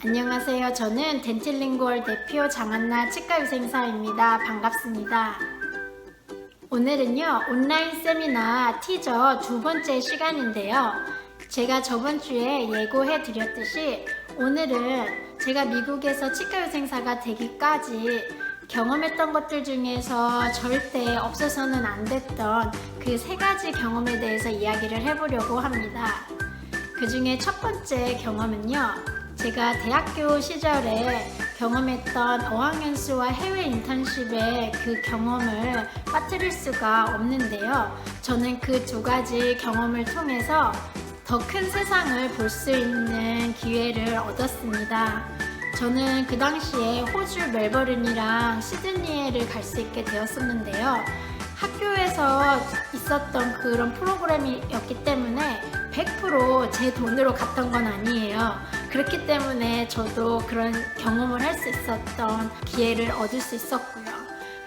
안녕하세요. 저는 덴틸링구얼 대표 장한나 치과위생사입니다. 반갑습니다. 오늘은요, 온라인 세미나 티저 두 번째 시간인데요. 제가 저번 주에 예고해 드렸듯이 오늘은 제가 미국에서 치과위생사가 되기까지 경험했던 것들 중에서 절대 없어서는 안 됐던 그 세 가지 경험에 대해서 이야기를 해보려고 합니다. 그 중에 첫 번째 경험은요, 제가 대학교 시절에 경험했던 어학연수와 해외 인턴십의 그 경험을 빠뜨릴 수가 없는데요. 저는 그 두 가지 경험을 통해서 더 큰 세상을 볼 수 있는 기회를 얻었습니다. 저는 그 당시에 호주 멜버른이랑 시드니에를 갈 수 있게 되었었는데요. 학교에서 있었던 그런 프로그램이었기 때문에 100% 제 돈으로 갔던 건 아니에요. 그렇기 때문에 저도 그런 경험을 할 수 있었던 기회를 얻을 수 있었고요.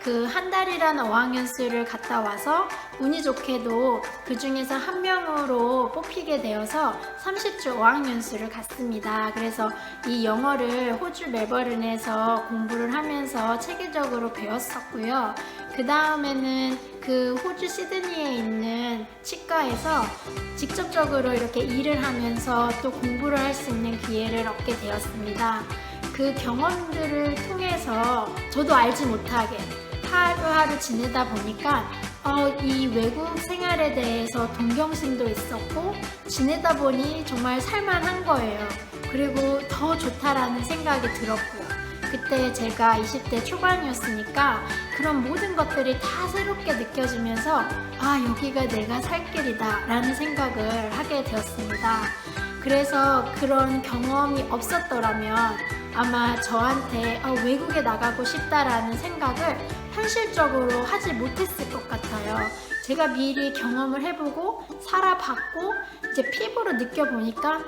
그 한 달이란 어학연수를 갔다 와서 운이 좋게도 그 중에서 한 명으로 뽑히게 되어서 30주 어학연수를 갔습니다. 그래서 이 영어를 호주 멜버른에서 공부를 하면서 체계적으로 배웠었고요. 그 다음에는 그 호주 시드니에 있는 치과에서 직접적으로 이렇게 일을 하면서 또 공부를 할 수 있는 기회를 얻게 되었습니다. 그 경험들을 통해서 저도 알지 못하게 하루하루 지내다 보니까 이 외국 생활에 대해서 동경심도 있었고 지내다 보니 정말 살만한 거예요. 그리고 더 좋다라는 생각이 들었고요. 그때 제가 20대 초반이었으니까 그런 모든 것들이 다 새롭게 느껴지면서 여기가 내가 살 길이다 라는 생각을 하게 되었습니다. 그래서 그런 경험이 없었더라면 아마 저한테 외국에 나가고 싶다라는 생각을 현실적으로 하지 못했을 것 같아요. 제가 미리 경험을 해보고 살아봤고 이제 피부로 느껴보니까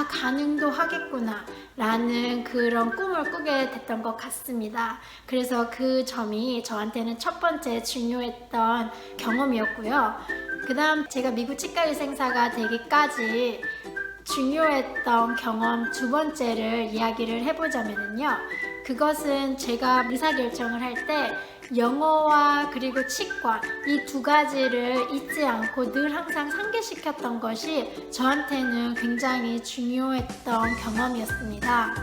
가능도 하겠구나 라는 그런 꿈을 꾸게 됐던 것 같습니다. 그래서 그 점이 저한테는 첫 번째 중요했던 경험이었고요. 그 다음 제가 미국 치과위생사가 되기까지 중요했던 경험 두 번째를 이야기를 해보자면요. 그것은 제가 의사결정을 할 때 영어와 그리고 치과 이 두 가지를 잊지 않고 늘 항상 상기시켰던 것이 저한테는 굉장히 중요했던 경험이었습니다.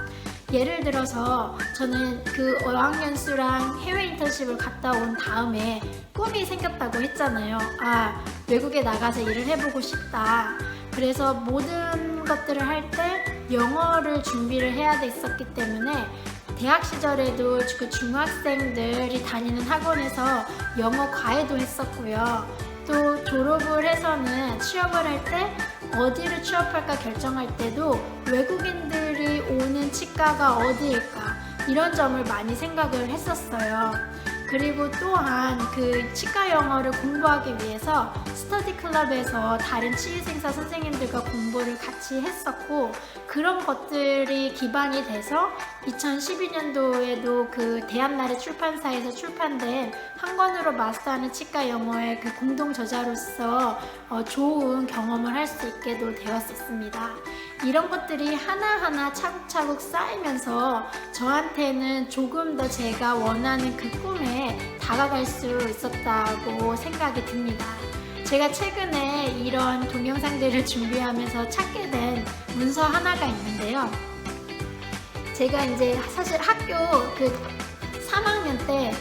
예를 들어서 저는 그 어학연수랑 해외 인턴십을 갔다 온 다음에 꿈이 생겼다고 했잖아요. 외국에 나가서 일을 해보고 싶다. 그래서 모든 것들을 할 때 영어를 준비를 해야 됐었기 때문에 대학 시절에도 그 중학생들이 다니는 학원에서 영어 과외도 했었고요. 또 졸업을 해서는 취업을 할 때 어디를 취업할까 결정할 때도 외국인들이 오는 치과가 어디일까 이런 점을 많이 생각을 했었어요. 그리고 또한 그 치과 영어를 공부하기 위해서 스터디 클럽에서 다른 치의생사 선생님들과 공부를 같이 했었고 그런 것들이 기반이 돼서 2012년도에도 그 대한나래 출판사에서 출판된 한 권으로 마스터하는 치과 영어의 그 공동 저자로서 좋은 경험을 할 수 있게도 되었었습니다. 이런 것들이 하나하나 차곡차곡 쌓이면서 저한테는 조금 더 제가 원하는 그 꿈에 다가갈 수 있었다고 생각이 듭니다. 제가 최근에 이런 동영상들을 준비하면서 찾게 된 문서 하나가 있는데요. 제가 이제 사실 학교 그 3학년 때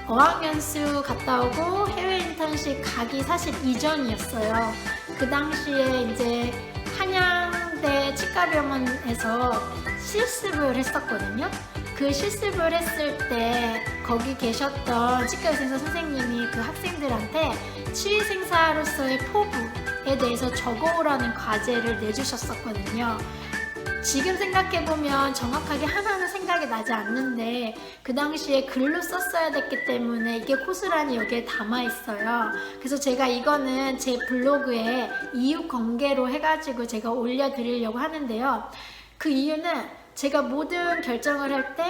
어학연수 갔다 오고 해외 인턴십 가기 사실 이전이었어요. 그 당시에 이제 한양대 치과병원에서 실습을 했었거든요. 그 실습을 했을 때 거기 계셨던 치과의사 선생님이 그 학생들한테 치의생사로서의 포부에 대해서 적어오라는 과제를 내주셨었거든요. 지금 생각해보면 정확하게 하나는 생각이 나지 않는데 그 당시에 글로 썼어야 됐기 때문에 이게 고스란히 여기에 담아있어요. 그래서 제가 이거는 제 블로그에 이유 공개로 해가지고 제가 올려드리려고 하는데요. 그 이유는 제가 모든 결정을 할 때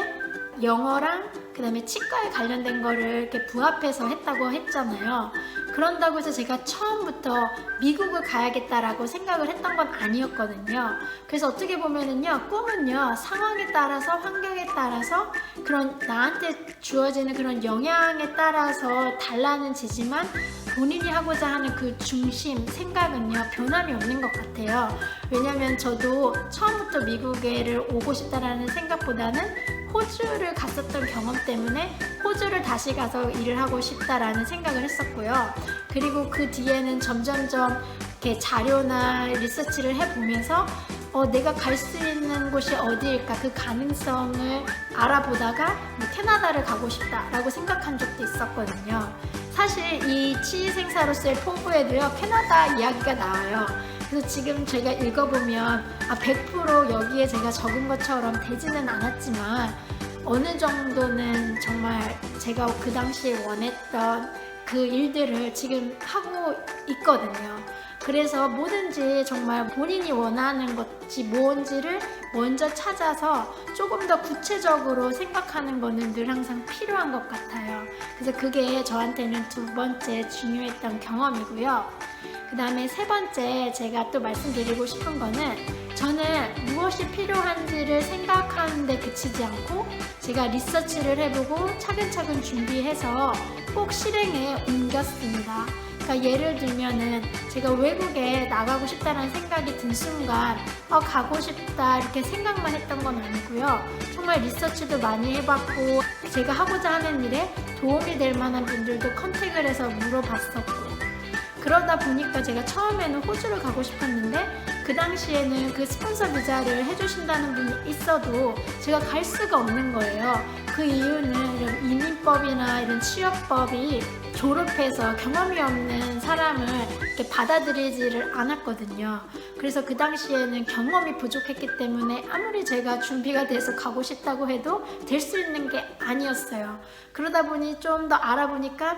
영어랑 그 다음에 치과에 관련된 거를 이렇게 부합해서 했다고 했잖아요. 그런다고 해서 제가 처음부터 미국을 가야겠다라고 생각을 했던 건 아니었거든요. 그래서 어떻게 보면은요, 꿈은요, 상황에 따라서, 환경에 따라서, 그런 나한테 주어지는 그런 영향에 따라서 달라는지지만 본인이 하고자 하는 그 중심, 생각은요, 변함이 없는 것 같아요. 왜냐면 저도 처음부터 미국에를 오고 싶다라는 생각보다는 호주를 갔었던 경험 때문에 호주를 다시 가서 일을 하고 싶다라는 생각을 했었고요. 그리고 그 뒤에는 점점점 이렇게 자료나 리서치를 해보면서 내가 갈 수 있는 곳이 어디일까, 그 가능성을 알아보다가 캐나다를 가고 싶다라고 생각한 적도 있었거든요. 사실 이 치의생사로서의 포부에도요, 캐나다 이야기가 나와요. 그래서 지금 제가 읽어보면 100% 여기에 제가 적은 것처럼 되지는 않았지만 어느 정도는 정말 제가 그 당시에 원했던 그 일들을 지금 하고 있거든요. 그래서 뭐든지 정말 본인이 원하는 것이 뭔지를 먼저 찾아서 조금 더 구체적으로 생각하는 거는 늘 항상 필요한 것 같아요. 그래서 그게 저한테는 두 번째 중요했던 경험이고요. 그 다음에 세 번째 제가 또 말씀드리고 싶은 거는, 저는 무엇이 필요한지를 생각하는데 그치지 않고 제가 리서치를 해보고 차근차근 준비해서 꼭 실행에 옮겼습니다. 그러니까 예를 들면은 제가 외국에 나가고 싶다는 생각이 든 순간 가고 싶다 이렇게 생각만 했던 건 아니고요. 정말 리서치도 많이 해봤고 제가 하고자 하는 일에 도움이 될 만한 분들도 컨택을 해서 물어봤었고, 그러다 보니까 제가 처음에는 호주를 가고 싶었는데 그 당시에는 그 스폰서 비자를 해주신다는 분이 있어도 제가 갈 수가 없는 거예요. 그 이유는 이런 이민법이나 이런 취업법이 졸업해서 경험이 없는 사람을 이렇게 받아들이지를 않았거든요. 그래서 그 당시에는 경험이 부족했기 때문에 아무리 제가 준비가 돼서 가고 싶다고 해도 될 수 있는 게 아니었어요. 그러다 보니 좀 더 알아보니까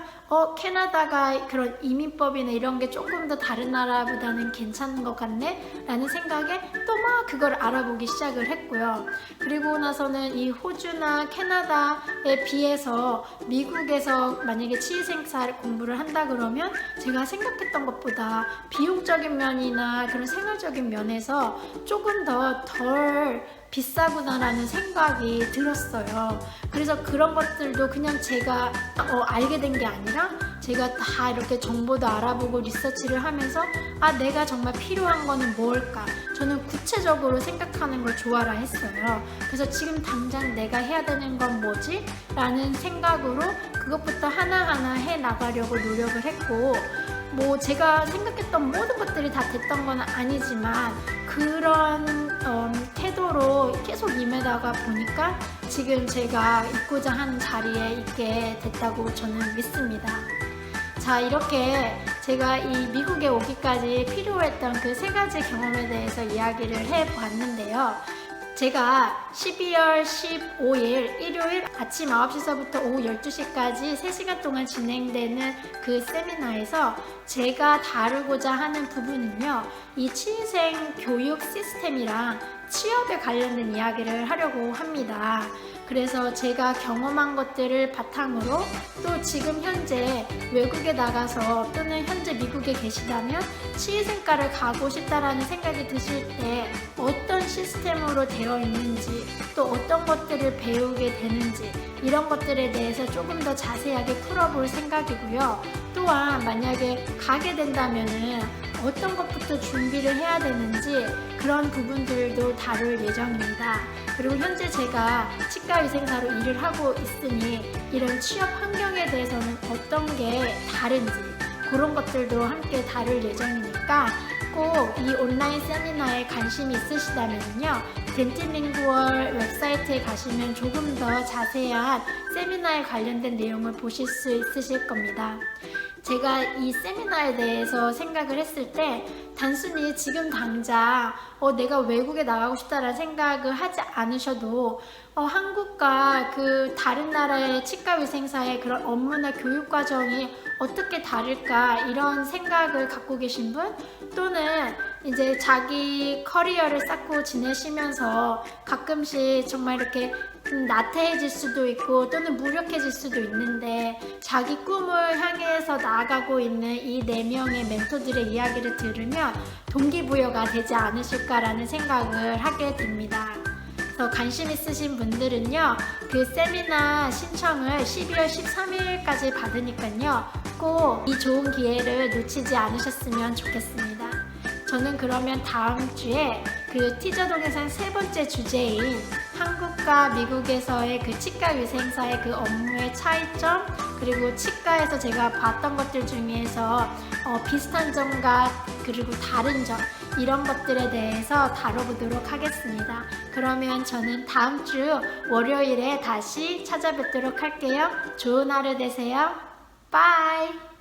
캐나다가 그런 이민법이나 이런 게 조금 더 다른 나라보다는 괜찮은 것 같네 라는 생각에 또 막 그걸 알아보기 시작을 했고요. 그리고 나서는 이 호주나 캐나다에 비해서 미국에서 만약에 치의생사 공부를 한다 그러면 제가 생각했던 것보다 비용적인 면이나 그런 생활적인 면에서 조금 더 덜 비싸구나라는 생각이 들었어요. 그래서 그런 것들도 그냥 제가 알게 된 게 아니라 제가 다 이렇게 정보도 알아보고 리서치를 하면서 내가 정말 필요한 거는 뭘까? 저는 구체적으로 생각하는 걸 좋아라 했어요. 그래서 지금 당장 내가 해야 되는 건 뭐지? 라는 생각으로 그것부터 하나하나 해 나가려고 노력을 했고, 제가 생각했던 모든 것들이 다 됐던 건 아니지만 그런 태도로 계속 임하다가 보니까 지금 제가 있고자 하는 자리에 있게 됐다고 저는 믿습니다. 자, 이렇게 제가 이 미국에 오기까지 필요했던 그 세 가지 경험에 대해서 이야기를 해봤는데요. 제가 12월 15일 일요일 아침 9시서부터 오후 12시까지 3시간 동안 진행되는 그 세미나에서 제가 다루고자 하는 부분은요, 이 취생 교육 시스템이랑 취업에 관련된 이야기를 하려고 합니다. 그래서 제가 경험한 것들을 바탕으로 또 지금 현재 외국에 나가서 또는 현재 미국에 계시다면 취의생과를 가고 싶다라는 생각이 드실 때 어떤 시스템으로 되어 있는지, 또 어떤 것들을 배우게 되는지, 이런 것들에 대해서 조금 더 자세하게 풀어볼 생각이고요. 또한 만약에 가게 된다면은 어떤 것부터 준비를 해야 되는지 그런 부분들도 다룰 예정입니다. 그리고 현재 제가 치과의생사로 일을 하고 있으니 이런 취업 환경에 대해서는 어떤 게 다른지 그런 것들도 함께 다룰 예정이니까 꼭 이 온라인 세미나에 관심이 있으시다면요, 덴틸링구얼 웹사이트에 가시면 조금 더 자세한 세미나에 관련된 내용을 보실 수 있으실 겁니다. 제가 이 세미나에 대해서 생각을 했을 때 단순히 지금 당장 내가 외국에 나가고 싶다라는 생각을 하지 않으셔도 한국과 그 다른 나라의 치과의생사의 그런 업무나 교육 과정이 어떻게 다를까 이런 생각을 갖고 계신 분, 또는 이제 자기 커리어를 쌓고 지내시면서 가끔씩 정말 이렇게 나태해질 수도 있고 또는 무력해질 수도 있는데 자기 꿈을 향해서 나아가고 있는 이 4명의 멘토들의 이야기를 들으면 동기부여가 되지 않으실까라는 생각을 하게 됩니다. 그래서 관심 있으신 분들은요, 그 세미나 신청을 12월 13일까지 받으니까요, 꼭 이 좋은 기회를 놓치지 않으셨으면 좋겠습니다. 저는 그러면 다음 주에 그 티저 동영상 3번째 주제인 한국과 미국에서의 그 치과위생사의 그 업무의 차이점, 그리고 치과에서 제가 봤던 것들 중에서 비슷한 점과 그리고 다른 점, 이런 것들에 대해서 다뤄보도록 하겠습니다. 그러면 저는 다음 주 월요일에 다시 찾아뵙도록 할게요. 좋은 하루 되세요. 바이.